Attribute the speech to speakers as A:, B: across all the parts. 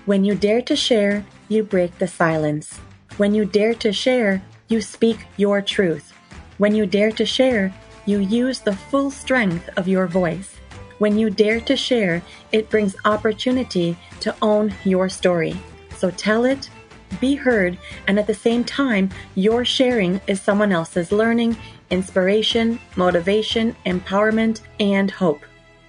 A: When you dare to share, you break the silence. When you dare to share, you speak your truth. When you dare to share, you use the full strength of your voice. When you dare to share, it brings opportunity to own your story. So tell it, be heard, and at the same time, your sharing is someone else's learning, inspiration, motivation, empowerment, and hope.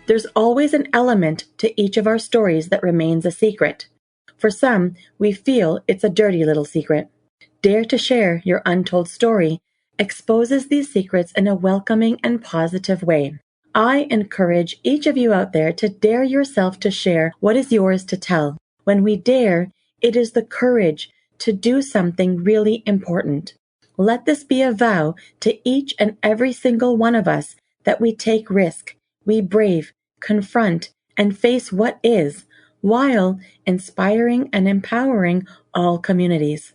A: There's always an element to each of our stories that remains a secret. For some, we feel it's a dirty little secret. Dare to share your untold story exposes these secrets in a welcoming and positive way. I encourage each of you out there to dare yourself to share what is yours to tell. When we dare, it is the courage to do something really important. Let this be a vow to each and every single one of us that we take risk, we brave, confront, and face what is, while inspiring and empowering all communities.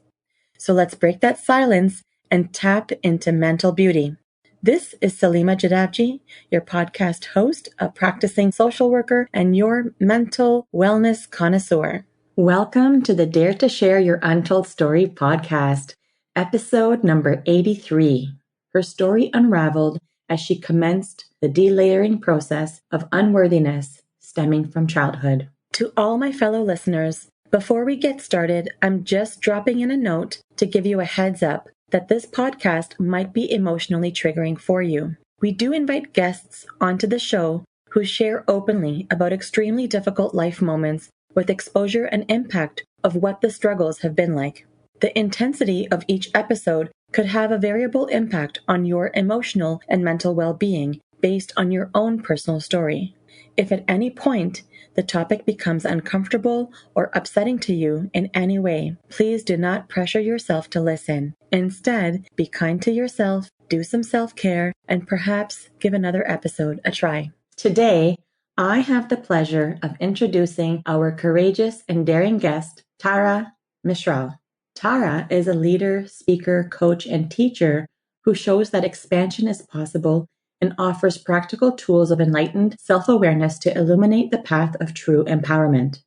A: So let's break that silence and tap into mental beauty. This is Salima Jadavji, your podcast host, a practicing social worker, and your mental wellness connoisseur. Welcome to the Dare to Share Your Untold Story podcast, episode number 83. Her story unraveled as she commenced the delayering process of unworthiness stemming from childhood. To all my fellow listeners, before we get started, I'm just dropping in a note to give you a heads up that this podcast might be emotionally triggering for you. We do invite guests onto the show who share openly about extremely difficult life moments with exposure and impact of what the struggles have been like. The intensity of each episode could have a variable impact on your emotional and mental well-being based on your own personal story. If at any point the topic becomes uncomfortable or upsetting to you in any way, please do not pressure yourself to listen. Instead, be kind to yourself, do some self-care, and perhaps give another episode a try. Today, I have the pleasure of introducing our courageous and daring guest, Tara Mishral. Tara is a leader, speaker, coach, and teacher who shows that expansion is possible and offers practical tools of enlightened self-awareness to illuminate the path of true empowerment.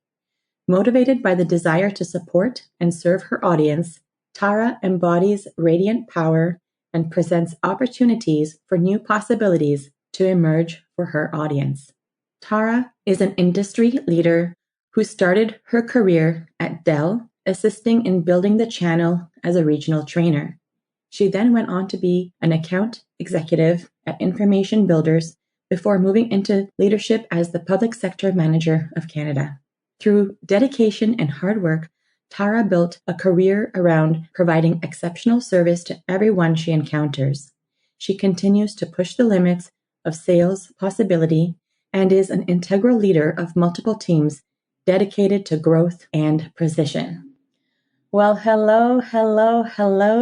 A: Motivated by the desire to support and serve her audience, Tara embodies radiant power and presents opportunities for new possibilities to emerge for her audience. Tara is an industry leader who started her career at Dell, assisting in building the channel as a regional trainer. She then went on to be an account executive at Information Builders before moving into leadership as the Public Sector Manager of Canada. Through dedication and hard work, Tara built a career around providing exceptional service to everyone she encounters. She continues to push the limits of sales possibility and is an integral leader of multiple teams dedicated to growth and precision. Well, hello,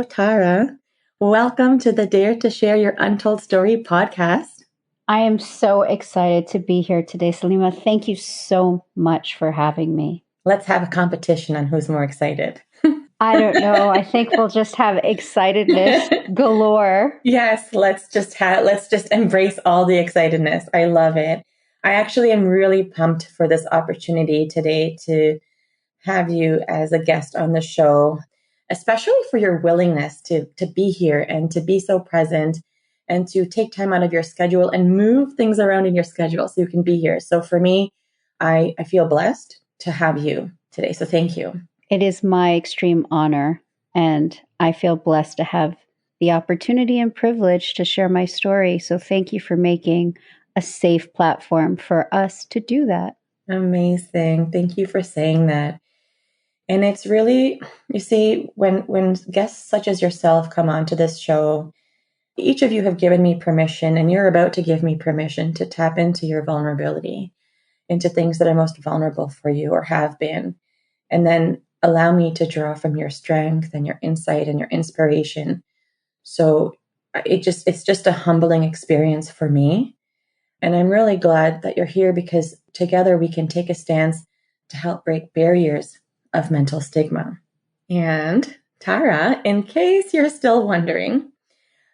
A: Tara. Welcome to the Dare to Share Your Untold Story podcast.
B: I am so excited to be here today, Salima. Thank you so much for having me.
A: Let's have a competition on who's more excited.
B: I don't know. I think we'll just have excitedness galore.
A: Yes, let's just embrace all the excitedness. I love it. I actually am really pumped for this opportunity today to have you as a guest on the show, especially for your willingness to be here and to be so present and to take time out of your schedule and move things around in your schedule so you can be here. So for me, I feel blessed to have you today. So thank you.
B: It is my extreme honor, and I feel blessed to have the opportunity and privilege to share my story. So thank you for making a safe platform for us to do that.
A: Amazing. Thank you for saying that. And it's really, you see, when guests such as yourself come onto this show, each of you have given me permission, and you're about to give me permission to tap into your vulnerability, into things that are most vulnerable for you or have been, and then allow me to draw from your strength and your insight and your inspiration. So it's just a humbling experience for me. And I'm really glad that you're here because together we can take a stance to help break barriers of mental stigma. And Tara, in case you're still wondering,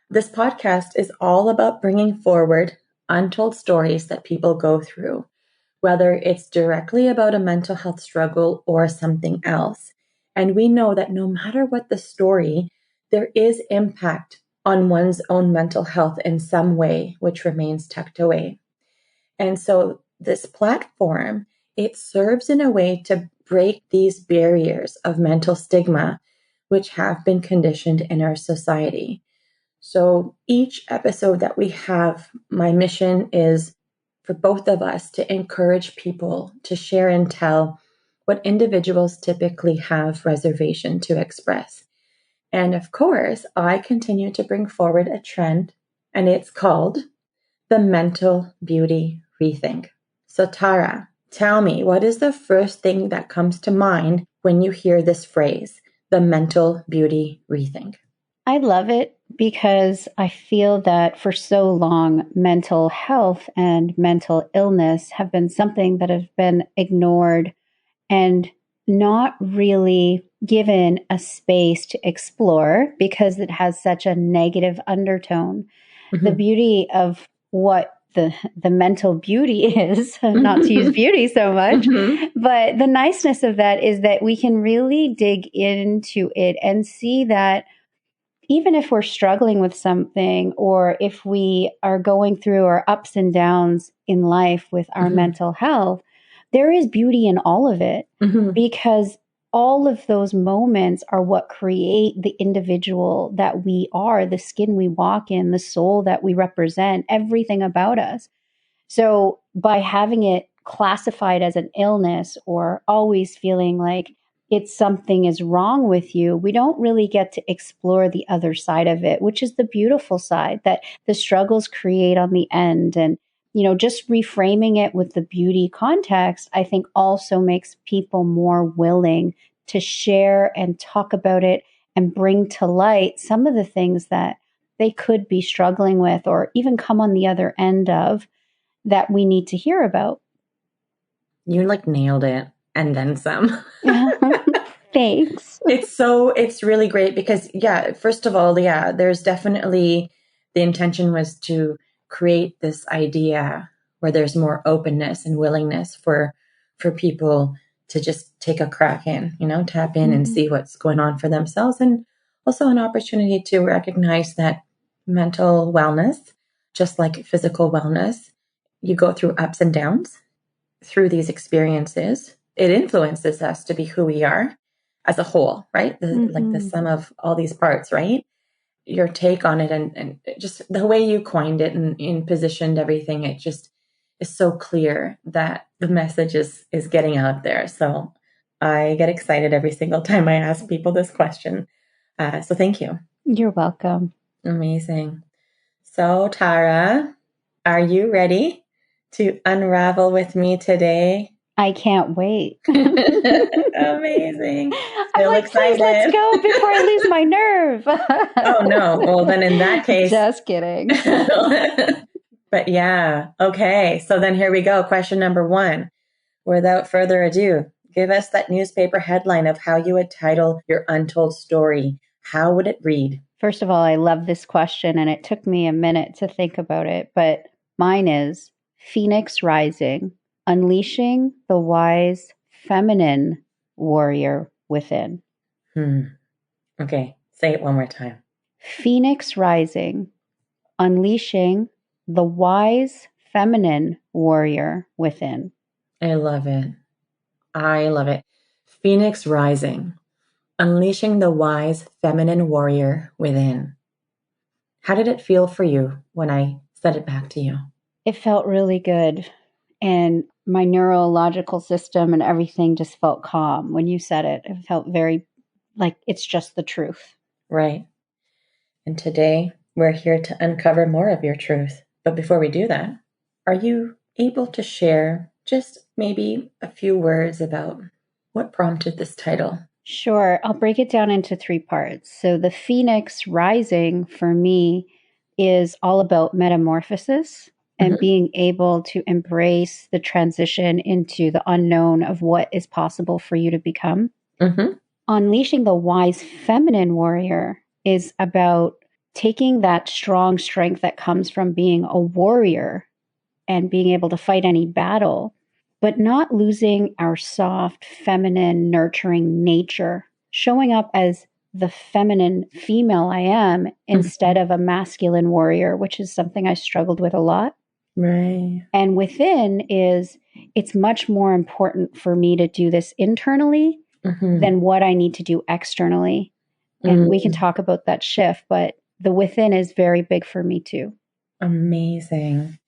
A: this podcast is all about bringing forward untold stories that people go through, whether it's directly about a mental health struggle or something else. And we know that no matter what the story, there is impact on one's own mental health in some way, which remains tucked away. And so this platform, it serves in a way to break these barriers of mental stigma, which have been conditioned in our society. So each episode that we have, my mission is for both of us to encourage people to share and tell what individuals typically have reservation to express. And of course, I continue to bring forward a trend, and it's called the mental beauty rethink. So, Tara, tell me, what is the first thing that comes to mind when you hear this phrase, the mental beauty rethink?
B: I love it because I feel that for so long, mental health and mental illness have been something that have been ignored and not really given a space to explore because it has such a negative undertone. The beauty of what the mental beauty is, not to use beauty so much, but the niceness of that is that we can really dig into it and see that even if we're struggling with something or if we are going through our ups and downs in life with our mental health, there is beauty in all of it because all of those moments are what create the individual that we are, the skin we walk in, the soul that we represent, everything about us. So by having it classified as an illness or always feeling like it's something is wrong with you, we don't really get to explore the other side of it, which is the beautiful side that the struggles create on the end. And, you know, just reframing it with the beauty context, I think also makes people more willing to share and talk about it and bring to light some of the things that they could be struggling with or even come on the other end of that we need to hear about.
A: You nailed it and then some.
B: Thanks.
A: It's really great because, yeah, first of all, yeah, there's definitely the intention was to create this idea where there's more openness and willingness for people to just take a crack in, tap in and see what's going on for themselves. And also an opportunity to recognize that mental wellness, just like physical wellness, you go through ups and downs through these experiences. It influences us to be who we are as a whole, right? Like the sum of all these parts, right? Your take on it and just the way you coined it and positioned everything, it just is so clear that the message is getting out there. So I get excited every single time I ask people this question. So thank you.
B: You're welcome.
A: Amazing. So Tara, are you ready to unravel with me today?
B: I can't wait.
A: Amazing.
B: I'm like, excited. Please, let's go before I lose my nerve.
A: Oh, no. Well, then in that case.
B: Just kidding.
A: But yeah. Okay. So then here we go. Question number 1. Without further ado, give us that newspaper headline of how you would title your untold story. How would it read?
B: First of all, I love this question, and it took me a minute to think about it. But mine is Phoenix Rising, Unleashing the Wise Feminine Warrior Within.
A: Okay. Say it one more time.
B: Phoenix Rising, Unleashing the Wise Feminine Warrior Within.
A: I love it. I love it. Phoenix Rising, Unleashing the Wise Feminine Warrior Within. How did it feel for you when I said it back to you?
B: It felt really good. And my neurological system and everything just felt calm. When you said it, it felt very like it's just the truth.
A: Right. And today we're here to uncover more of your truth. But before we do that, are you able to share just maybe a few words about what prompted this title?
B: Sure. I'll break it down into 3 parts. So the Phoenix Rising for me is all about metamorphosis and being able to embrace the transition into the unknown of what is possible for you to become. Unleashing the Wise Feminine Warrior is about taking that strong strength that comes from being a warrior and being able to fight any battle but not losing our soft, feminine, nurturing nature, showing up as the feminine female I am instead of a masculine warrior, which is something I struggled with a lot.
A: Right.
B: And within is, it's much more important for me to do this internally than what I need to do externally. And we can talk about that shift, but the within is very big for me too.
A: Amazing.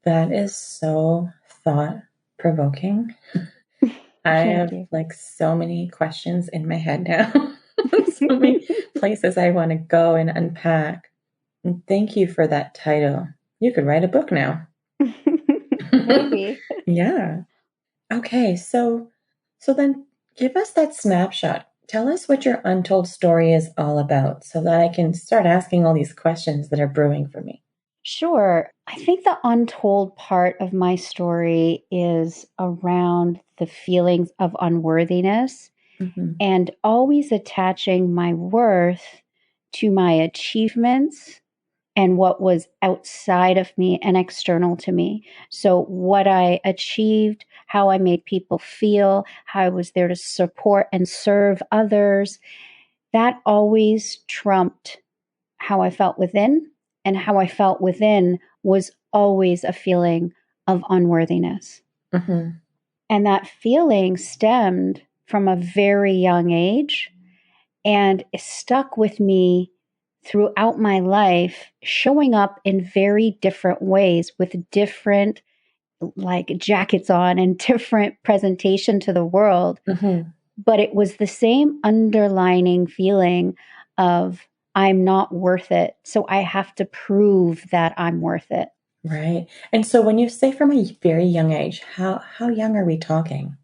A: That is so thought-provoking. I have like so many questions in my head now. So many places I want to go and unpack. And thank you for that title. You could write a book now.
B: Maybe.
A: Yeah. Okay, so then give us that snapshot. Tell us what your untold story is all about so that I can start asking all these questions that are brewing for me.
B: Sure. I think the untold part of my story is around the feelings of unworthiness and always attaching my worth to my achievements and what was outside of me and external to me. So, what I achieved, how I made people feel, how I was there to support and serve others, that always trumped how I felt within. And how I felt within was always a feeling of unworthiness. And that feeling stemmed from a very young age and stuck with me throughout my life, showing up in very different ways with different like jackets on and different presentation to the world. But it was the same underlining feeling of I'm not worth it. So I have to prove that I'm worth it.
A: Right. And so when you say from a very young age, how young are we talking?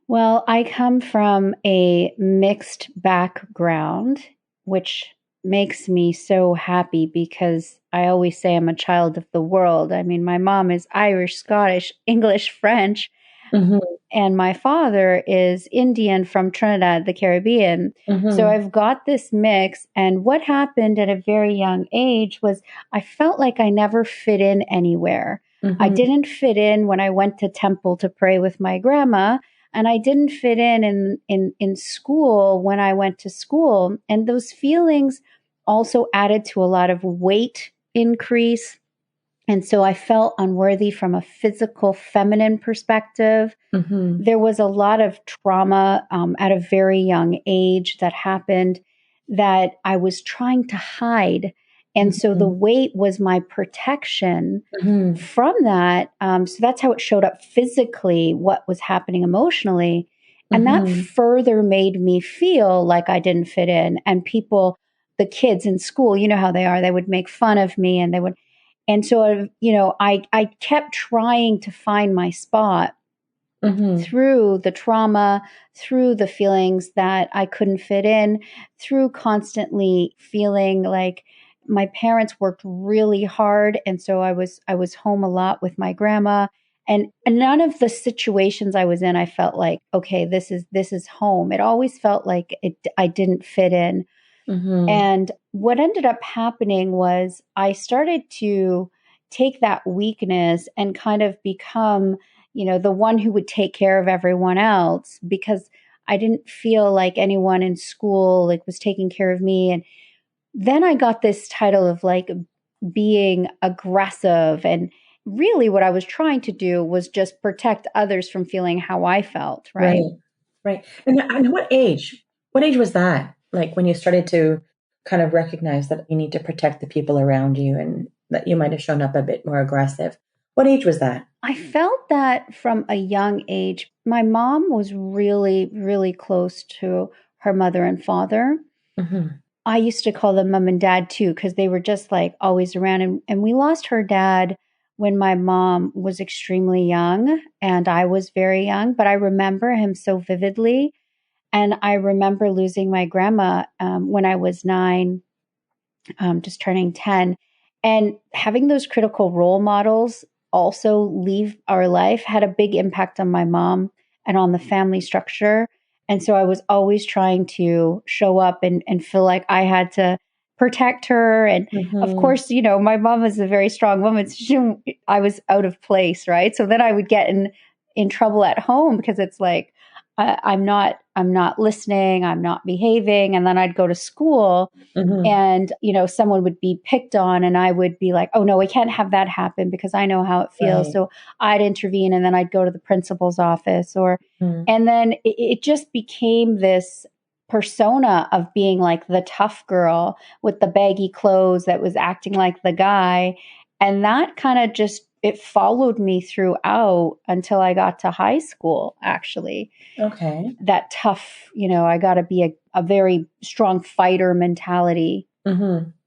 B: Well, I come from a mixed background, which makes me so happy because I always say I'm a child of the world. I mean, my mom is Irish, Scottish, English, French, and my father is Indian from Trinidad, the Caribbean. So I've got this mix. And what happened at a very young age was I felt like I never fit in anywhere. I didn't fit in when I went to temple to pray with my grandma. And I didn't fit in school when I went to school. And those feelings also added to a lot of weight increase. And so I felt unworthy from a physical, feminine perspective. There was a lot of trauma at a very young age that happened that I was trying to hide. And so the weight was my protection from that. So that's how it showed up physically, what was happening emotionally. And that further made me feel like I didn't fit in. And people, the kids in school, you know how they are, they would make fun of me and they would. And so, I kept trying to find my spot through the trauma, through the feelings that I couldn't fit in, through constantly feeling like my parents worked really hard. And so I was home a lot with my grandma. And none of the situations I was in, I felt like, okay, this is home. It always felt like I didn't fit in. And what ended up happening was I started to take that weakness and kind of become, the one who would take care of everyone else because I didn't feel like anyone in school like was taking care of me. And then I got this title of like being aggressive. And really what I was trying to do was just protect others from feeling how I felt. Right.
A: Right. And what age? What age was that? Like when you started to kind of recognize that you need to protect the people around you and that you might have shown up a bit more aggressive. What age was that?
B: I felt that from a young age. My mom was really, really close to her mother and father. I used to call them mom and dad too, because they were just like always around. And we lost her dad when my mom was extremely young and I was very young, but I remember him so vividly. And I remember losing my grandma when I was 9, just turning 10. And having those critical role models also leave our life had a big impact on my mom and on the family structure. And so I was always trying to show up and feel like I had to protect her. And of course, my mom was a very strong woman. So I was out of place, right? So then I would get in trouble at home because it's like, I'm not listening, I'm not behaving. And then I'd go to school and, someone would be picked on and I would be like, oh no, we can't have that happen because I know how it feels.
A: Right.
B: So I'd intervene and then I'd go to the principal's office and then it just became this persona of being like the tough girl with the baggy clothes that was acting like the guy. And that kind of just, it followed me throughout until I got to high school, actually.
A: Okay.
B: That tough, I got to be a very strong fighter mentality.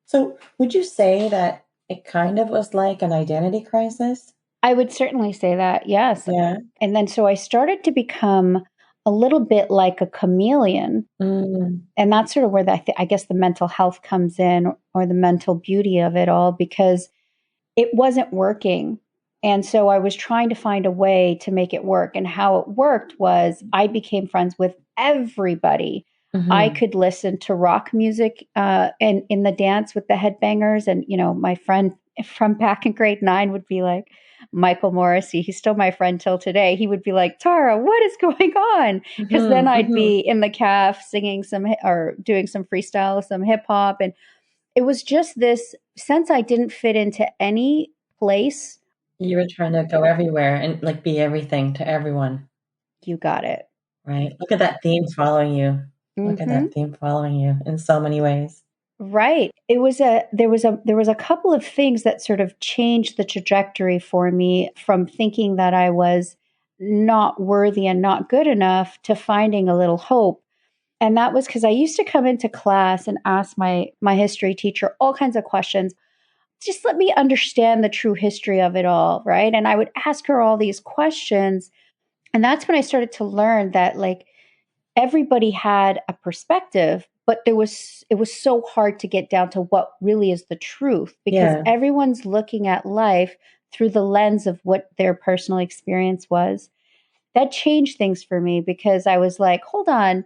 A: So would you say that it kind of was like an identity crisis?
B: I would certainly say that, yes.
A: Yeah.
B: And then so I started to become a little bit like a chameleon. And that's sort of where I guess the mental health comes in, or the mental beauty of it all, because it wasn't working. And so I was trying to find a way to make it work. And how it worked was I became friends with everybody. I could listen to rock music and in the dance with the headbangers. And, my friend from back in grade 9 would be like, Michael Morrissey, he's still my friend till today. He would be like, Tara, what is going on? Because then I'd be in the caf singing or doing some freestyle, some hip hop. And it was just this sense I didn't fit into any place.
A: You were trying to go everywhere and like be everything to everyone.
B: You got it.
A: Right. Look at that theme following you. Look at that theme following you in so many ways.
B: Right. There was a couple of things that sort of changed the trajectory for me from thinking that I was not worthy and not good enough to finding a little hope. And that was because I used to come into class and ask my history teacher all kinds of questions. Just let me understand the true history of it all, right? And I would ask her all these questions. And that's when I started to learn that like everybody had a perspective, but it was so hard to get down to what really is the truth, because everyone's looking at life through the lens of what their personal experience was. That changed things for me because I was like, hold on,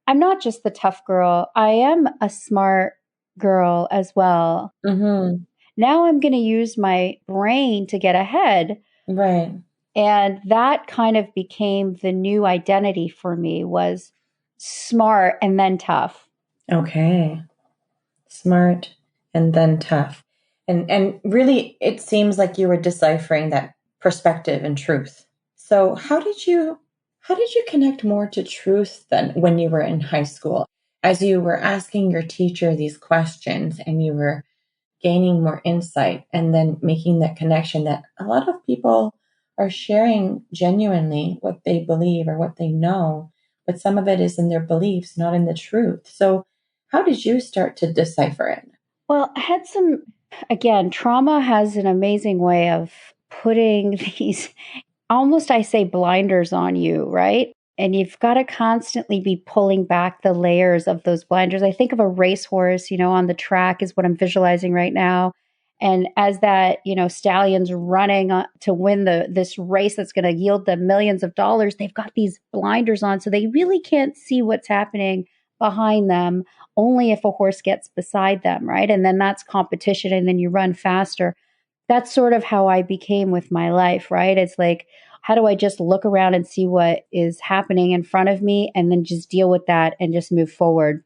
B: I'm not just the tough girl. I am a smart girl as well. Now I'm going to use my brain to get ahead.
A: Right.
B: And that kind of became the new identity for me, was smart and then tough.
A: Okay. Smart and then tough. And really, it seems like you were deciphering that perspective and truth. So how did you connect more to truth then when you were in high school? As you were asking your teacher these questions and you were gaining more insight and then making that connection that a lot of people are sharing genuinely what they believe or what they know, but some of it is in their beliefs, not in the truth. So how did you start to decipher it?
B: Well, I had again, trauma has an amazing way of putting these, almost I say, blinders on you, right? And you've got to constantly be pulling back the layers of those blinders. I think of a racehorse, on the track is what I'm visualizing right now. And as that, stallion's running to win this race that's going to yield them millions of dollars, they've got these blinders on. So they really can't see what's happening behind them, only if a horse gets beside them, right? And then that's competition, and then you run faster. That's sort of how I became with my life, right? It's like, how do I just look around and see what is happening in front of me and then just deal with that and just move forward?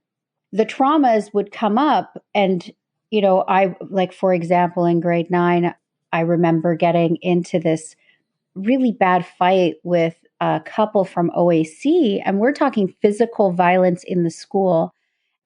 B: The traumas would come up and, I, like, for example, in grade 9, I remember getting into this really bad fight with a couple from OAC, and we're talking physical violence in the school.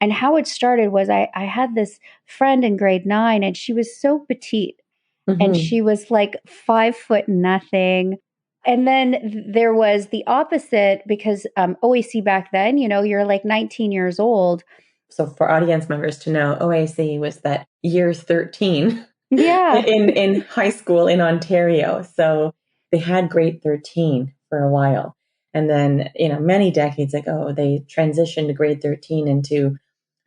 B: And how it started was I had this friend in grade 9, and she was so petite, and she was like 5 foot nothing. And then there was the opposite, because OAC back then, you're like 19 years old.
A: So for audience members to know, OAC was that year 13
B: Yeah.
A: in high school in Ontario. So they had grade 13 for a while. And then, many decades ago, they transitioned grade 13 into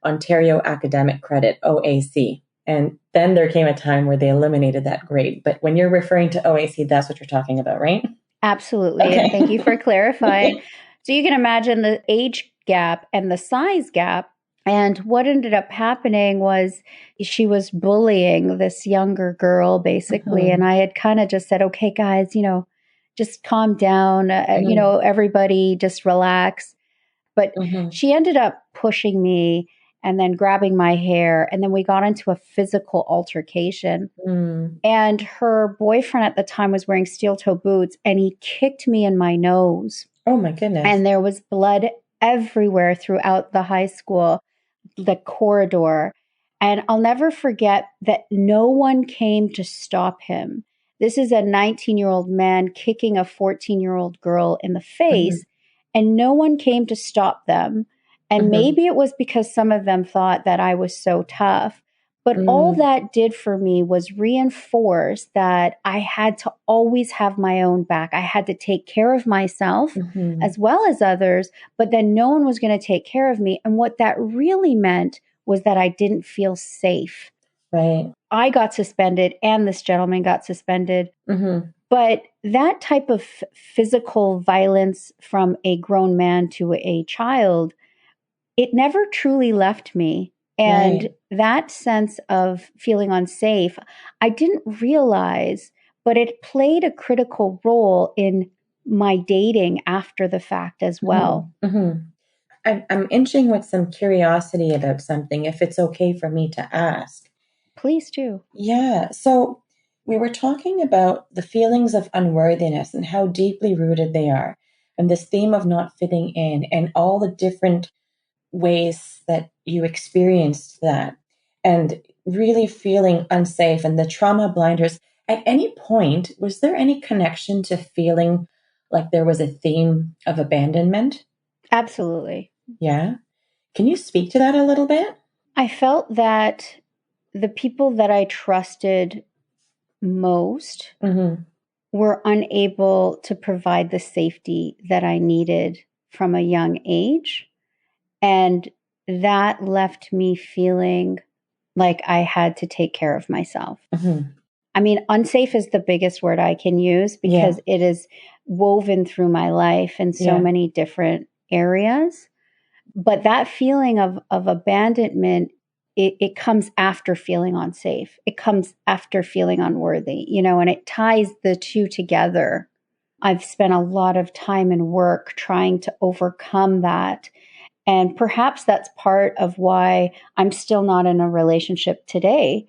A: Ontario Academic Credit, OAC. And then there came a time where they eliminated that grade. But when you're referring to OAC, that's what you're talking about, right?
B: Absolutely. Okay. And thank you for clarifying. So you can imagine the age gap and the size gap. And what ended up happening was she was bullying this younger girl, basically. And I had kind of just said, okay, guys, just calm down, everybody just relax. But she ended up pushing me and then grabbing my hair. And then we got into a physical altercation. And her boyfriend at the time was wearing steel toe boots and he kicked me in my nose.
A: Oh my goodness.
B: And there was blood everywhere throughout the high school, the corridor. And I'll never forget that no one came to stop him. This is a 19-year-old man kicking a 14-year-old girl in the face, and no one came to stop them. And maybe it was because some of them thought that I was so tough. But all that did for me was reinforce that I had to always have my own back. I had to take care of myself as well as others, but then no one was going to take care of me. And what that really meant was that I didn't feel safe.
A: Right.
B: I got suspended and this gentleman got suspended. But that type of physical violence from a grown man to a child, it never truly left me. And that sense of feeling unsafe, I didn't realize, but it played a critical role in my dating after the fact as well.
A: I'm inching with some curiosity about something, if it's okay for me to ask.
B: Please do.
A: Yeah. So we were talking about the feelings of unworthiness and how deeply rooted they are, and this theme of not fitting in and all the different ways that you experienced that, and really feeling unsafe and the trauma blinders. At any point, was there any connection to feeling like there was a theme of abandonment?
B: Absolutely.
A: Yeah. Can you speak to that a little bit?
B: I felt that the people that I trusted most were unable to provide the safety that I needed from a young age. And that left me feeling like I had to take care of myself. I mean, unsafe is the biggest word I can use because it is woven through my life in so many different areas. But that feeling of abandonment, it comes after feeling unsafe. It comes after feeling unworthy, and it ties the two together. I've spent a lot of time and work trying to overcome that. And perhaps that's part of why I'm still not in a relationship today.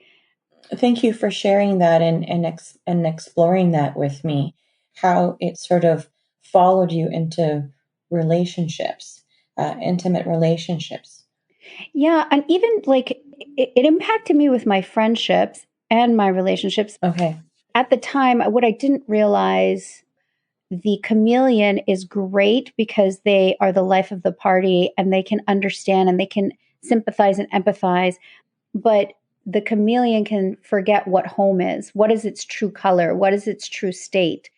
A: Thank you for sharing that and exploring that with me, how it sort of followed you into relationships, intimate relationships.
B: Yeah. And even like it impacted me with my friendships and my relationships.
A: Okay.
B: At the time, what I didn't realize, the chameleon is great because they are the life of the party and they can understand and they can sympathize and empathize. But the chameleon can forget what home is. What is its true color? What is its true state?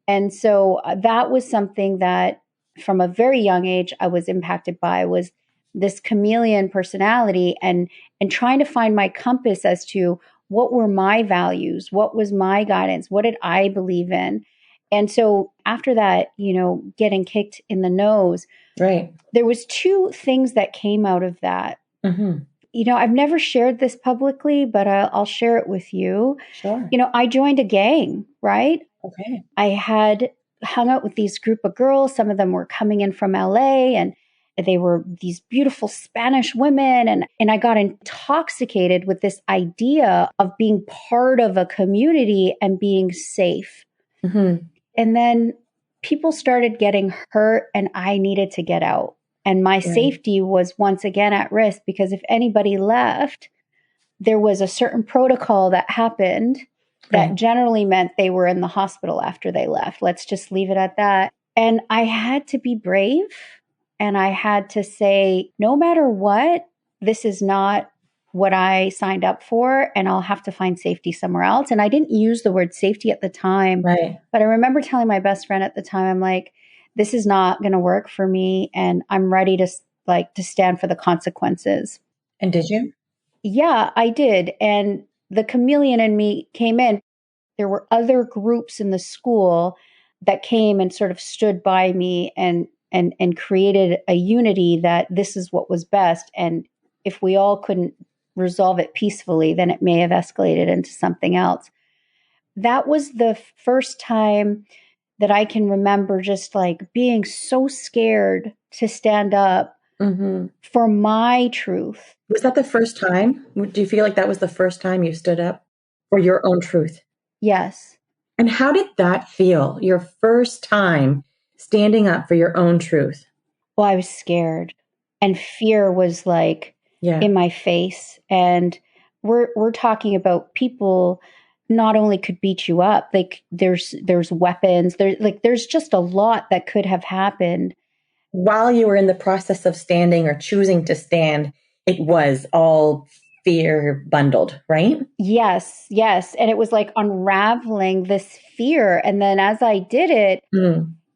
B: And so that was something that from a very young age I was impacted by, was this chameleon personality and trying to find my compass as to what were my values, what was my guidance, what did I believe in. And so after that, getting kicked in the nose, there was two things that came out of that. I've never shared this publicly, but I'll share it with you.
A: Sure.
B: I joined a gang, right?
A: Okay.
B: I had hung out with these group of girls. Some of them were coming in from LA and they were these beautiful Spanish women. And I got intoxicated with this idea of being part of a community and being safe. And then people started getting hurt and I needed to get out. And my safety was once again at risk because if anybody left, there was a certain protocol that happened that generally meant they were in the hospital after they left. Let's just leave it at that. And I had to be brave and I had to say, no matter what, this is not what I signed up for and I'll have to find safety somewhere else. And I didn't use the word safety at the time, but I remember telling my best friend at the time, I'm like, this is not going to work for me and I'm ready to stand for the consequences.
A: And did you?
B: Yeah, I did. And the chameleon in me came in. There were other groups in the school that came and sort of stood by me and created a unity that this is what was best. And if we all couldn't resolve it peacefully, then it may have escalated into something else. That was the first time that I can remember just like being so scared to stand up for my truth.
A: Was that the first time? Do you feel like that was the first time you stood up for your own truth?
B: Yes.
A: And how did that feel? Your first time standing up for your own truth?
B: Well, I was scared, and fear was like in my face. And we're talking about people not only could beat you up, like there's weapons, there's just a lot that could have happened.
A: While you were in the process of standing or choosing to stand, it was all fear bundled, right?
B: Yes. And it was like unraveling this fear. And then as I did it,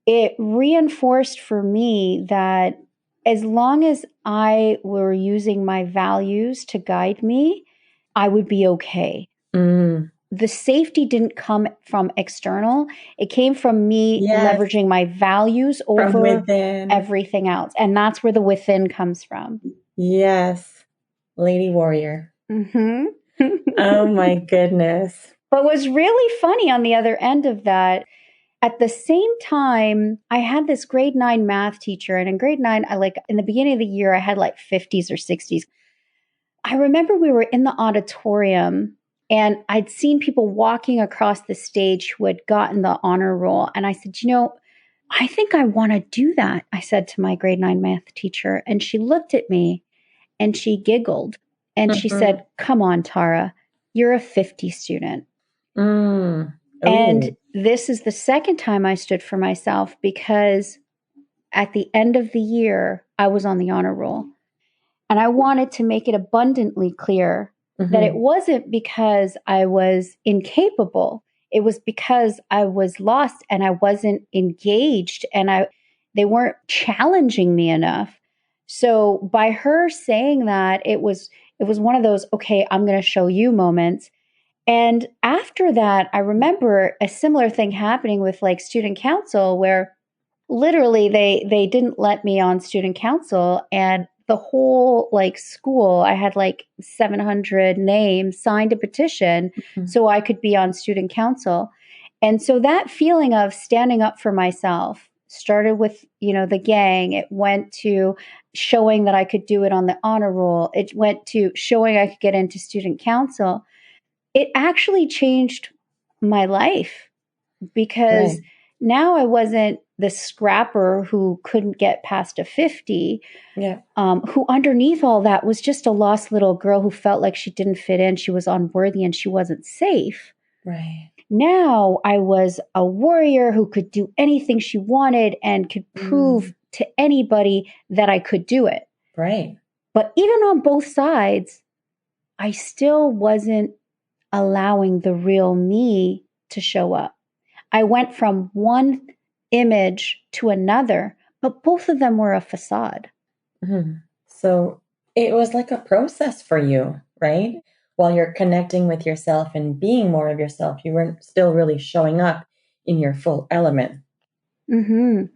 B: it reinforced for me that as long as I were using my values to guide me, I would be okay. The safety didn't come from external. It came from me leveraging my values over everything else. And that's where the within comes from.
A: Yes. Lady warrior. Oh my goodness.
B: But what was really funny on the other end of that, at the same time, I had this grade 9 math teacher. And in grade 9, in the beginning of the year, I had like 50s or 60s. I remember we were in the auditorium and I'd seen people walking across the stage who had gotten the honor roll. And I said, I think I want to do that. I said to my grade 9 math teacher. And she looked at me and she giggled. And she said, come on, Tara, you're a 50 student. And this is the second time I stood for myself, because at the end of the year, I was on the honor roll. And I wanted to make it abundantly clear that it wasn't because I was incapable. It was because I was lost and I wasn't engaged and they weren't challenging me enough. So by her saying that, it was one of those, okay, I'm going to show you moments. And after that, I remember a similar thing happening with like student council, where literally they didn't let me on student council, and the whole like school, I had like 700 names, signed a petition so I could be on student council. And so that feeling of standing up for myself started with, the gang. It went to showing that I could do it on the honor roll. It went to showing I could get into student council. It actually changed my life, because now I wasn't the scrapper who couldn't get past a 50, who underneath all that was just a lost little girl who felt like she didn't fit in, she was unworthy, and she wasn't safe.
A: Right.
B: Now I was a warrior who could do anything she wanted and could prove to anybody that I could do it.
A: Right.
B: But even on both sides, I still wasn't allowing the real me to show up. I went from one image to another, but both of them were a facade.
A: So it was like a process for you, right? While you're connecting with yourself and being more of yourself, you weren't still really showing up in your full element.
B: And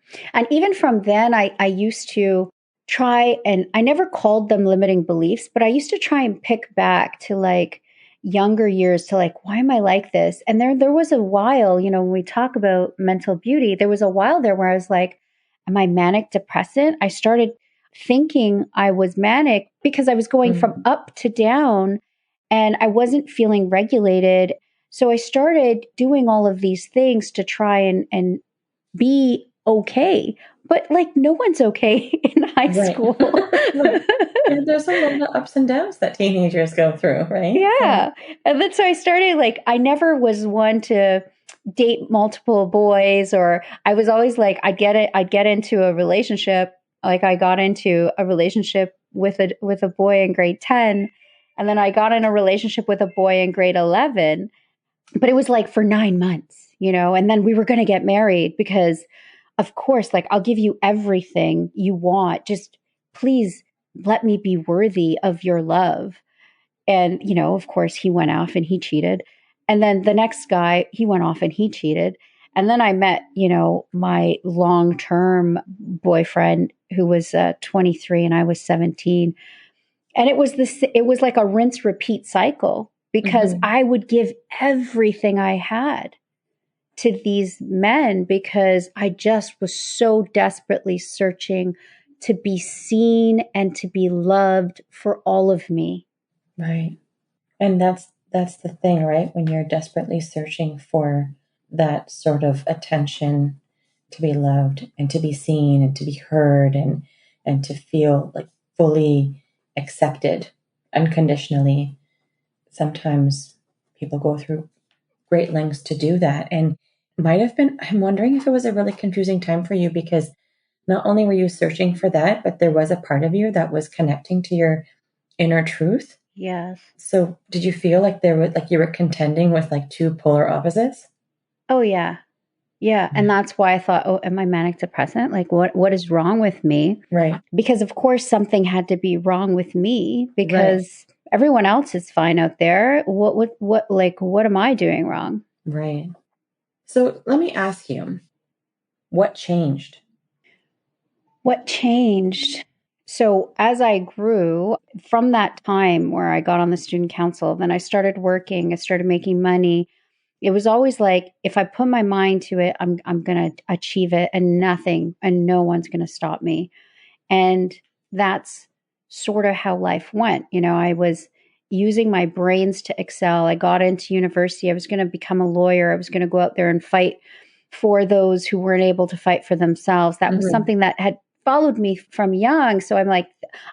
B: even from then, I used to try, and I never called them limiting beliefs, but I used to try and pick back to like younger years to like, why am I like this? And there was a while, when we talk about mental beauty, there was a while there where I was like, am I manic depressant? I started thinking I was manic because I was going from up to down and I wasn't feeling regulated. So I started doing all of these things to try and be okay. But like no one's okay in high school.
A: And there's a lot of ups and downs that teenagers go through, right?
B: Yeah. And then so I started like, I never was one to date multiple boys, or I was always like, I'd get into a relationship. Like I got into a relationship with a boy in grade 10. And then I got in a relationship with a boy in grade 11, but it was like for 9 months, and then we were going to get married because of course, like I'll give you everything you want. Just please let me be worthy of your love. And, of course he went off and he cheated. And then the next guy, he went off and he cheated. And then I met, my long-term boyfriend who was 23 and I was 17. And it was like a rinse repeat cycle because I would give everything I had. to these men because I just was so desperately searching to be seen and to be loved for all of me.
A: Right. And that's the thing, right? When you're desperately searching for that sort of attention, to be loved and to be seen and to be heard and to feel like fully accepted unconditionally. Sometimes people go through great lengths to do that. And it might have been, I'm wondering if it was a really confusing time for you because not only were you searching for that, but there was a part of you that was connecting to your inner truth.
B: Yes.
A: So did you feel like there was like you were contending with like two polar opposites?
B: Oh, yeah. Yeah. And that's why I thought, oh, am I manic depressant? Like, what is wrong with me?
A: Right.
B: Because, of course, something had to be wrong with me because everyone else is fine out there. What am I doing wrong?
A: Right. So let me ask you, what changed?
B: What changed? So, as I grew from that time where I got on the student council, then I started working, I started making money. It was always like, if I put my mind to it, I'm going to achieve it and nothing and no one's going to stop me. And that's sort of how life went. You know, I was using my brains to excel. I got into university. I was going to become a lawyer. I was going to go out there and fight for those who weren't able to fight for themselves. That was something that had followed me from young. So I'm like,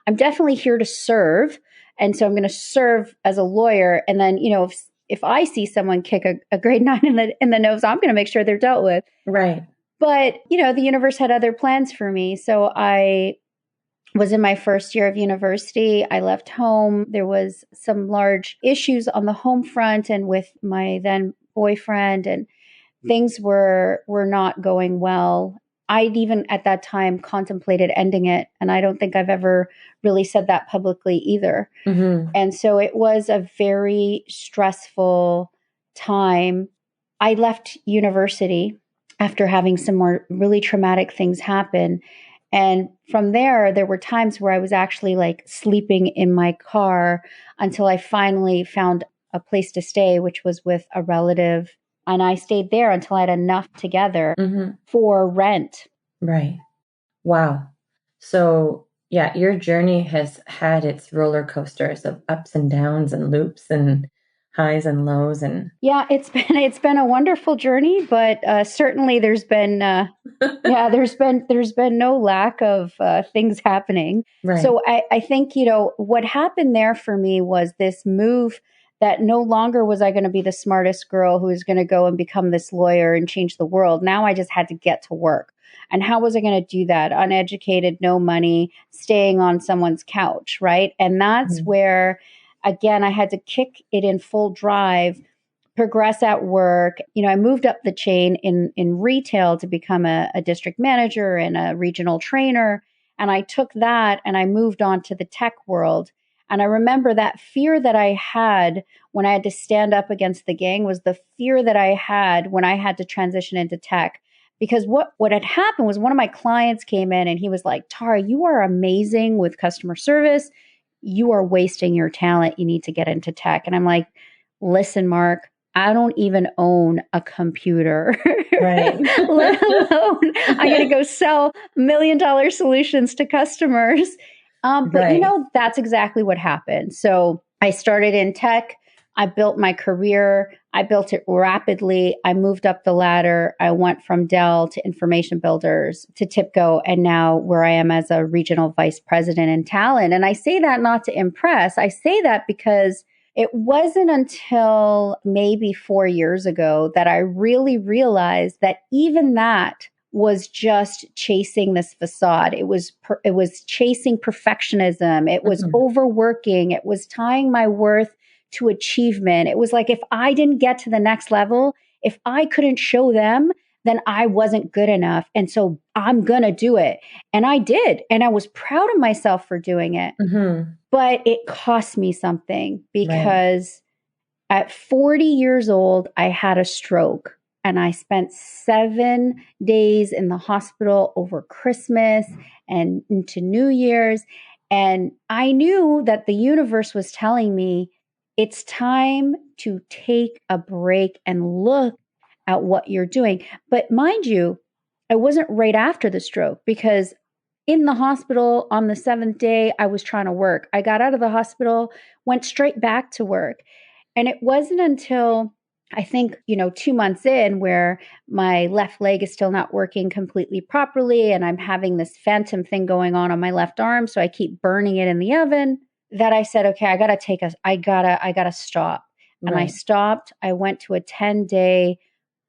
B: I'm definitely here to serve. And so I'm going to serve as a lawyer. And then, you know, if I see someone kick a grade 9 in the nose, I'm going to make sure they're dealt with.
A: Right.
B: But, you know, the universe had other plans for me. So I was in my first year of university. I left home. There was some large issues on the home front and with my then boyfriend, and things were not going well. I'd even at that time contemplated ending it, and I don't think I've ever really said that publicly either. And so it was a very stressful time. I left university after having some more really traumatic things happen. And from there were times where I was actually like sleeping in my car until I finally found a place to stay, which was with a relative. And I stayed there until I had enough together for rent.
A: Right. Wow. So, yeah, your journey has had its roller coasters of ups and downs and loops and highs and lows and
B: Yeah, it's been a wonderful journey, but certainly there's been there's been no lack of things happening.
A: right.
B: So I think, you know, what happened there for me was this move that no longer was I going to be the smartest girl who was going to go and become this lawyer and change the world. Now I just had to get to work. And how was I going to do that? Uneducated, no money, staying on someone's couch, right? And that's where, again, I had to kick it in full drive, progress at work. You know, I moved up the chain in retail to become a district manager and a regional trainer. And I took that and I moved on to the tech world. And I remember that fear that I had when I had to stand up against the gang was the fear that I had when I had to transition into tech. Because what had happened was one of my clients came in and he was like, Tara, you are amazing with customer service. You are wasting your talent. You need to get into tech. And I'm like, listen, Mark, I don't even own a computer,
A: Right.
B: let alone I'm going to go sell $1 million solutions to customers. But you know, that's exactly what happened. So I started in tech. I built my career. I built it rapidly. I moved up the ladder. I went from Dell to Information Builders to TIPCO, and now where I am as a regional vice president in talent. And I say that not to impress. I say that because it wasn't until maybe 4 years ago that I really realized that even that was just chasing this facade. It was chasing perfectionism. It was overworking. It was tying my worth to achievement. It was like, if I didn't get to the next level, if I couldn't show them, then I wasn't good enough. And so I'm going to do it. And I did. And I was proud of myself for doing it. But it cost me something because at 40 years old, I had a stroke. And I spent 7 days in the hospital over Christmas and into New Year's. And I knew that the universe was telling me, it's time to take a break and look at what you're doing. But mind you, it wasn't right after the stroke, because in the hospital on the 7th day, I was trying to work. I got out of the hospital, went straight back to work. And it wasn't until I think, 2 months in, where my left leg is still not working completely properly, and I'm having this phantom thing going on my left arm. So I keep burning it in the oven, that I said, okay, I gotta stop. And I
A: Right.
B: stopped. I went to a 10-day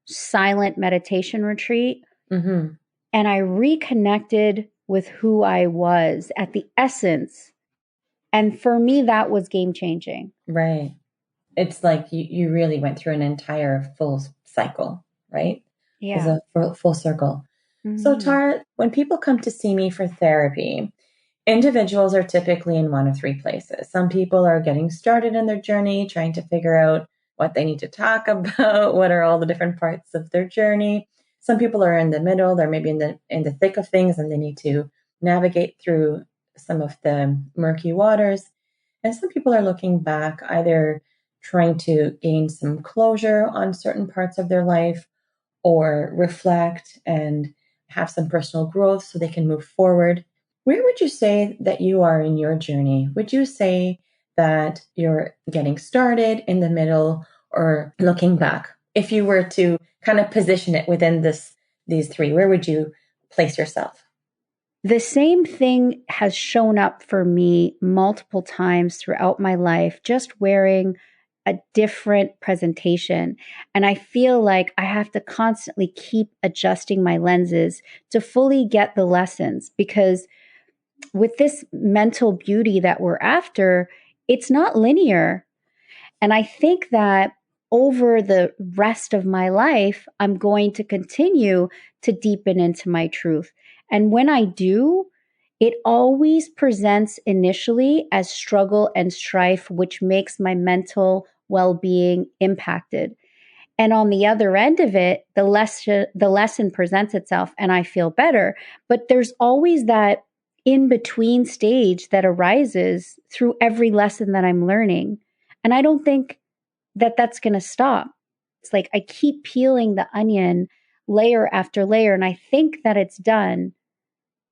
B: silent meditation retreat,
A: Mm-hmm.
B: and I reconnected with who I was at the essence. And for me, that was game changing.
A: Right. It's like you really went through an entire full cycle, right? It's
B: Yeah.
A: a full circle. So,
B: Mm-hmm.
A: Tara, when people come to see me for therapy, individuals are typically in one of three places. Some people are getting started in their journey, trying to figure out what they need to talk about, what are all the different parts of their journey. Some people are in the middle, they're maybe in the thick of things, and they need to navigate through some of the murky waters. And some people are looking back, either trying to gain some closure on certain parts of their life or reflect and have some personal growth so they can move forward. Where would you say that you are in your journey? Would you say that you're getting started, in the middle, or looking back? If you were to kind of position it within these three, where would you place yourself?
B: The same thing has shown up for me multiple times throughout my life, just wearing a different presentation. And I feel like I have to constantly keep adjusting my lenses to fully get the lessons, because with this mental beauty that we're after, it's not linear. And I think that over the rest of my life, I'm going to continue to deepen into my truth. And when I do, it always presents initially as struggle and strife, which makes my mental well being impacted. And on the other end of it, the lesson presents itself and I feel better. But there's always that in between stage that arises through every lesson that I'm learning. And I don't think that that's going to stop. It's like I keep peeling the onion layer after layer, and I think that it's done.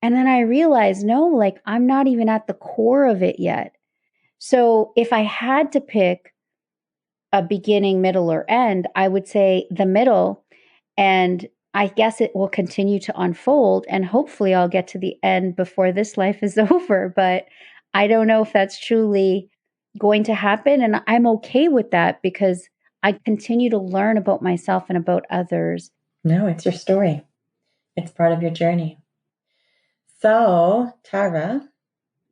B: And then I realize, no, like I'm not even at the core of it yet. So if I had to pick a beginning, middle, or end, I would say the middle. And I guess it will continue to unfold. And hopefully I'll get to the end before this life is over. But I don't know if that's truly going to happen. And I'm okay with that, because I continue to learn about myself and about others.
A: No, it's your story. It's part of your journey. So, Tara,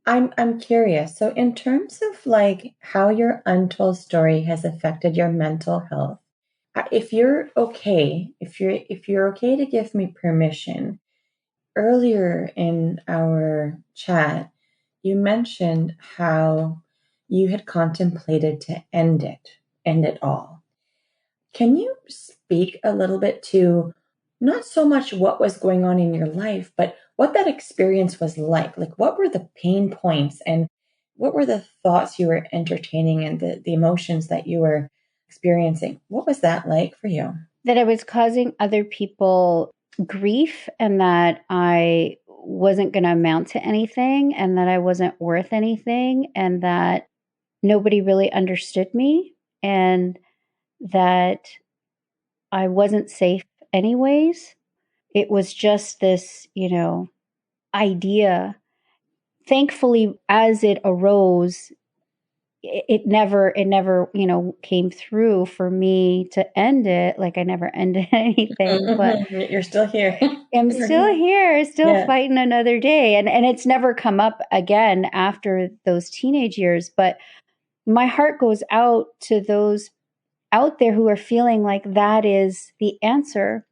A: I'm curious. So, in terms of like how your untold story has affected your mental health, if you're okay, if you're okay to give me permission, earlier in our chat, you mentioned how you had contemplated to end it all. Can you speak a little bit to not so much what was going on in your life, but what that experience was like? Like, what were the pain points and what were the thoughts you were entertaining and the emotions that you were experiencing? What was that like for you?
B: That I was causing other people grief, and that I wasn't going to amount to anything, and that I wasn't worth anything, and that nobody really understood me, and that I wasn't safe anyways. It was just this, idea. Thankfully, as it arose, it never, came through for me to end it. Like I never ended anything, but
A: You're still here.
B: I'm
A: You're
B: still
A: here.
B: here, still
A: Yeah.
B: fighting another day. And it's never come up again after those teenage years. But my heart goes out to those out there who are feeling like that is the answer,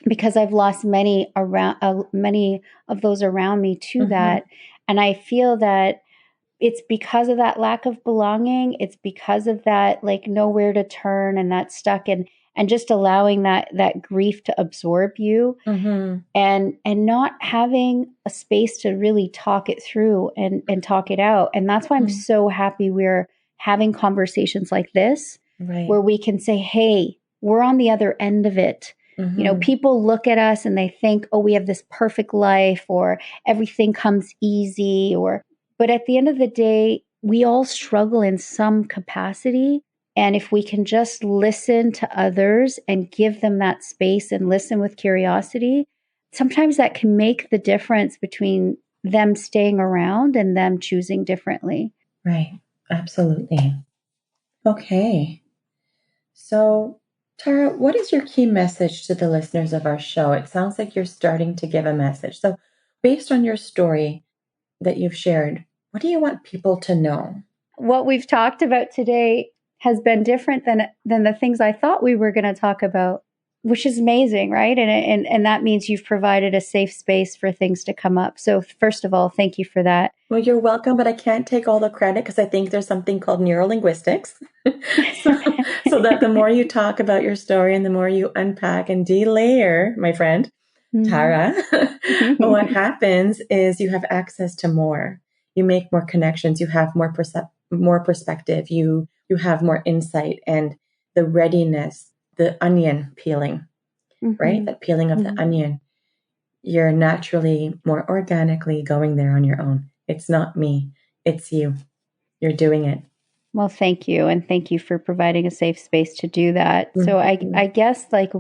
B: because I've lost many of those around me to
A: Hmm.
B: that. And I feel that it's because of that lack of belonging. It's because of that, like nowhere to turn and that stuck, and just allowing that grief to absorb you,
A: Hmm.
B: and not having a space to really talk it through and talk it out. And that's why I'm so happy we're having conversations like this,
A: Right.
B: where we can say, hey, we're on the other end of it.
A: Mm-hmm.
B: People look at us and they think, oh, we have this perfect life, or everything comes easy, but at the end of the day, we all struggle in some capacity. And if we can just listen to others and give them that space and listen with curiosity, sometimes that can make the difference between them staying around and them choosing differently.
A: Right. Absolutely. Okay. So, Tara, what is your key message to the listeners of our show? It sounds like you're starting to give a message. So, based on your story that you've shared, what do you want people to know?
B: What we've talked about today has been different than the things I thought we were going to talk about, which is amazing, right? And that means you've provided a safe space for things to come up. So first of all, thank you for that.
A: Well, you're welcome, but I can't take all the credit because I think there's something called neurolinguistics. so that the more you talk about your story and the more you unpack and delayer, my friend, Tara, what happens is you have access to more. You make more connections. You have more perspective. You have more insight and the readiness, the onion peeling, right? That peeling of the onion. You're naturally, more organically going there on your own. It's not me. It's you. You're doing it.
B: Well, thank you. And thank you for providing a safe space to do that. So I guess like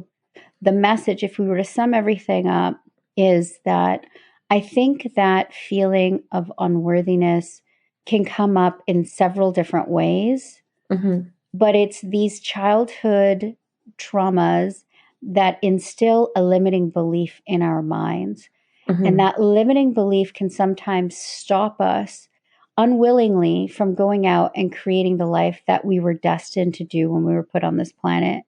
B: the message, if we were to sum everything up, is that I think that feeling of unworthiness can come up in several different ways, but it's these childhood traumas that instill a limiting belief in our minds. And that limiting belief can sometimes stop us unwillingly from going out and creating the life that we were destined to do when we were put on this planet.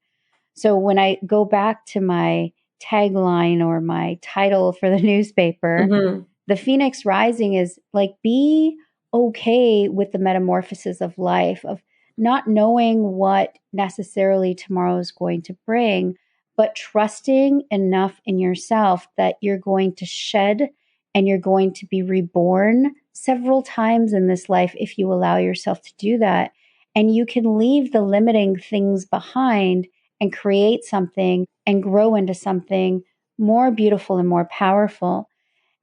B: So when I go back to my tagline or my title for the newspaper, the Phoenix Rising is like, be okay with the metamorphosis of life, of not knowing what necessarily tomorrow is going to bring, but trusting enough in yourself that you're going to shed and you're going to be reborn several times in this life if you allow yourself to do that. And you can leave the limiting things behind and create something and grow into something more beautiful and more powerful.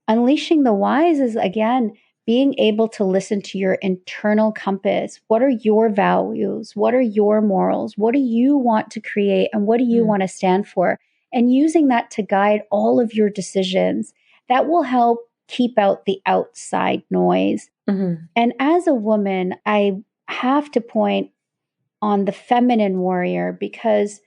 B: Unleashing the wise is, again, being able to listen to your internal compass. What are your values? What are your morals? What do you want to create? And what do you want to stand for? And using that to guide all of your decisions. That will help keep out the outside noise. And as a woman, I have to point on the feminine warrior, because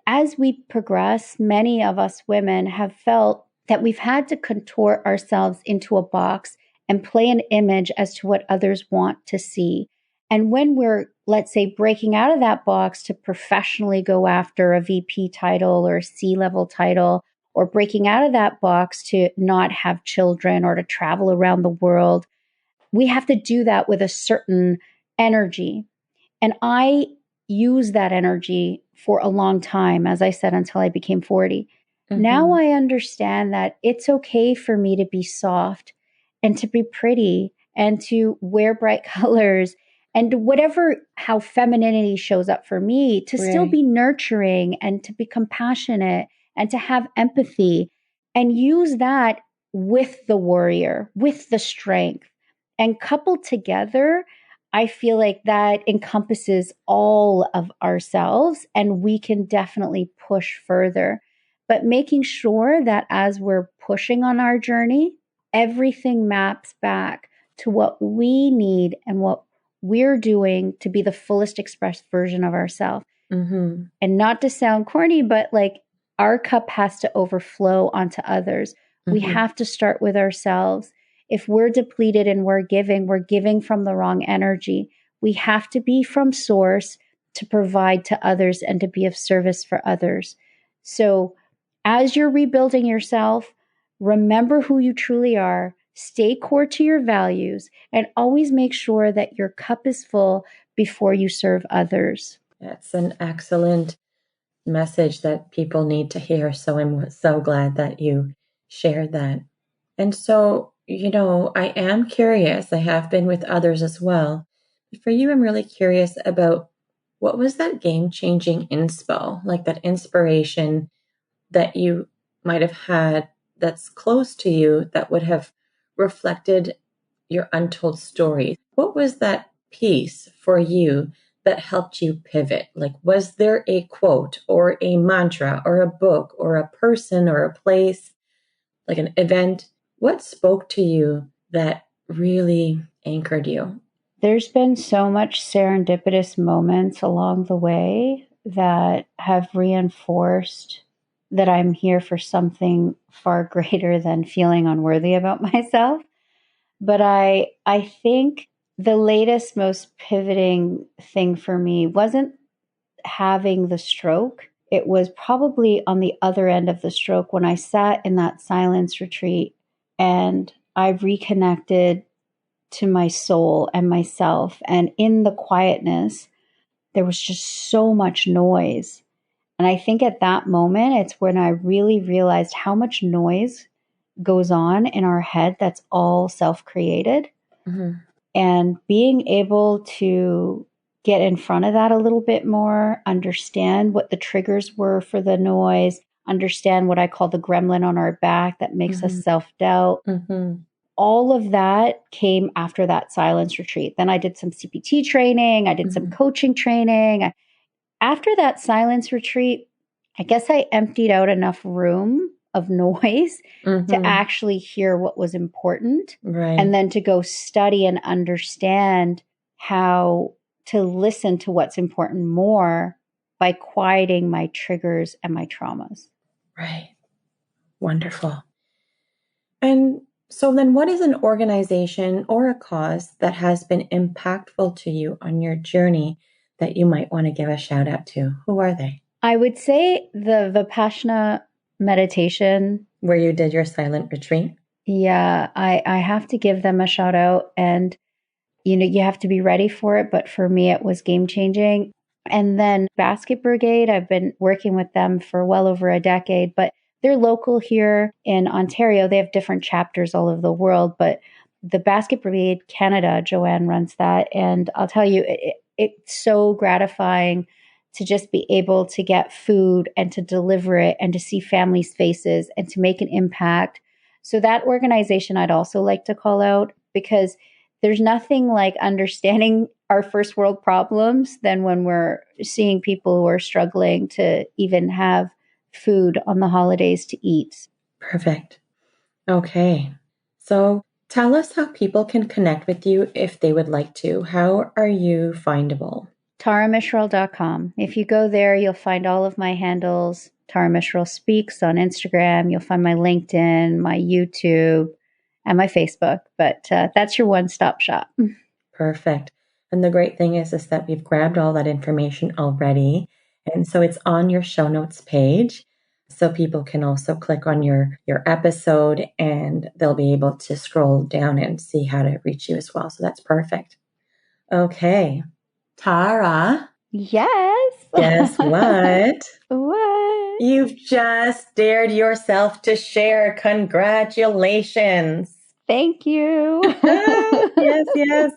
B: as we progress, many of us women have felt that we've had to contort ourselves into a box and play an image as to what others want to see. And when we're, let's say, breaking out of that box to professionally go after a VP title or a C-level title, or breaking out of that box to not have children or to travel around the world, we have to do that with a certain energy. And I used that energy for a long time, as I said, until I became 40. Now I understand that it's okay for me to be soft and to be pretty and to wear bright colors and whatever, how femininity shows up for me, to still be nurturing and to be compassionate and to have empathy, and use that with the warrior, with the strength, and coupled together. I feel like that encompasses all of ourselves, and we can definitely push further. But making sure that as we're pushing on our journey, everything maps back to what we need and what we're doing to be the fullest expressed version of ourselves. And not to sound corny, but like, our cup has to overflow onto others. We have to start with ourselves. If we're depleted and we're giving from the wrong energy. We have to be from source to provide to others and to be of service for others. So as you're rebuilding yourself, remember who you truly are, stay core to your values, and always make sure that your cup is full before you serve others.
A: That's an excellent message that people need to hear. So I'm so glad that you shared that. And so, I am curious. I have been with others as well. But for you, I'm really curious about what was that game-changing inspo, like that inspiration that you might have had that's close to you that would have reflected your untold story? What was that piece for you that helped you pivot? Like, was there a quote or a mantra or a book or a person or a place, like an event? What spoke to you that really anchored you?
B: There's been so much serendipitous moments along the way that have reinforced that I'm here for something far greater than feeling unworthy about myself. But I think the latest, most pivoting thing for me wasn't having the stroke. It was probably on the other end of the stroke when I sat in that silence retreat and I reconnected to my soul and myself. And in the quietness, there was just so much noise. And I think at that moment, it's when I really realized how much noise goes on in our head that's all self created.
A: Mm-hmm.
B: And being able to get in front of that a little bit more, understand what the triggers were for the noise, understand what I call the gremlin on our back that makes us self doubt. All of that came after that silence retreat. Then I did some CPT training, I did some coaching training. After that silence retreat, I guess I emptied out enough room of noise to actually hear what was important.
A: Right.
B: And then to go study and understand how to listen to what's important more by quieting my triggers and my traumas.
A: Right. Wonderful. And so then what is an organization or a cause that has been impactful to you on your journey that you might want to give a shout out to? Who are they?
B: I would say the Vipassana meditation.
A: Where you did your silent retreat?
B: Yeah, I have to give them a shout out. And, you have to be ready for it. But for me, it was game changing. And then Basket Brigade, I've been working with them for well over a decade, but they're local here in Ontario. They have different chapters all over the world, but the Basket Brigade Canada, Joanne runs that. And I'll tell you, it's so gratifying to just be able to get food and to deliver it and to see families' faces and to make an impact. So that organization I'd also like to call out, because there's nothing like understanding our first world problems than when we're seeing people who are struggling to even have food on the holidays to eat.
A: Perfect. Okay. So tell us how people can connect with you if they would like to. How are you findable?
B: TaraMishral.com. If you go there, you'll find all of my handles. Tara Mishral Speaks on Instagram. You'll find my LinkedIn, my YouTube, and my Facebook. But that's your one-stop shop.
A: Perfect. And the great thing is that we've grabbed all that information already. And so it's on your show notes page. So people can also click on your episode and they'll be able to scroll down and see how to reach you as well. So that's perfect. Okay. Tara.
B: Yes.
A: Guess what?
B: What?
A: You've just dared yourself to share. Congratulations.
B: Thank you.
A: Yes, yes.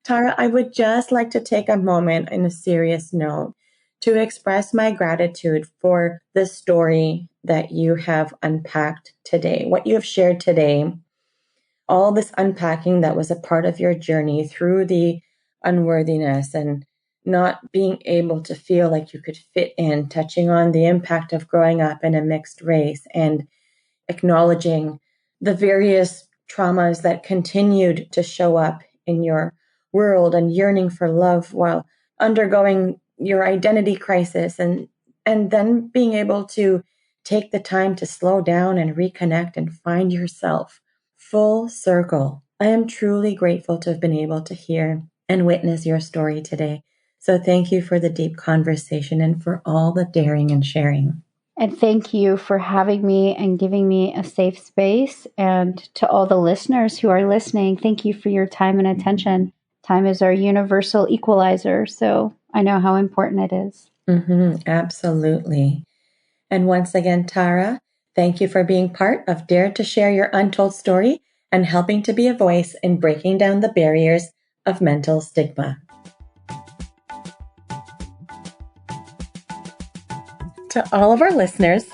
A: Tara, I would just like to take a moment in a serious note to express my gratitude for the story that you have unpacked today, what you have shared today, all this unpacking that was a part of your journey through the unworthiness and not being able to feel like you could fit in, touching on the impact of growing up in a mixed race and acknowledging the various traumas that continued to show up in your world and yearning for love while undergoing your identity crisis and then being able to take the time to slow down and reconnect and find yourself. Full circle. I am truly grateful to have been able to hear and witness your story today. So thank you for the deep conversation and for all the daring and sharing.
B: And thank you for having me and giving me a safe space. And to all the listeners who are listening, thank you for your time and attention. Time is our universal equalizer, so I know how important it is.
A: Absolutely. And once again, Tara, thank you for being part of Dare to Share Your Untold Story and helping to be a voice in breaking down the barriers of mental stigma. To all of our listeners,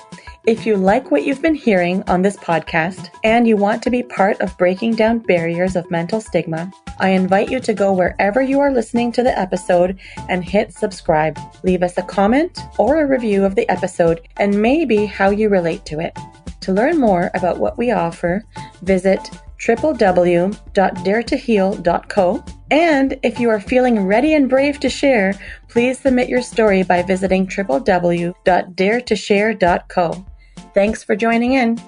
A: if you like what you've been hearing on this podcast and you want to be part of breaking down barriers of mental stigma, I invite you to go wherever you are listening to the episode and hit subscribe. Leave us a comment or a review of the episode and maybe how you relate to it. To learn more about what we offer, visit www.daretoheal.co. And if you are feeling ready and brave to share, please submit your story by visiting www.daretoshare.co. Thanks for joining in.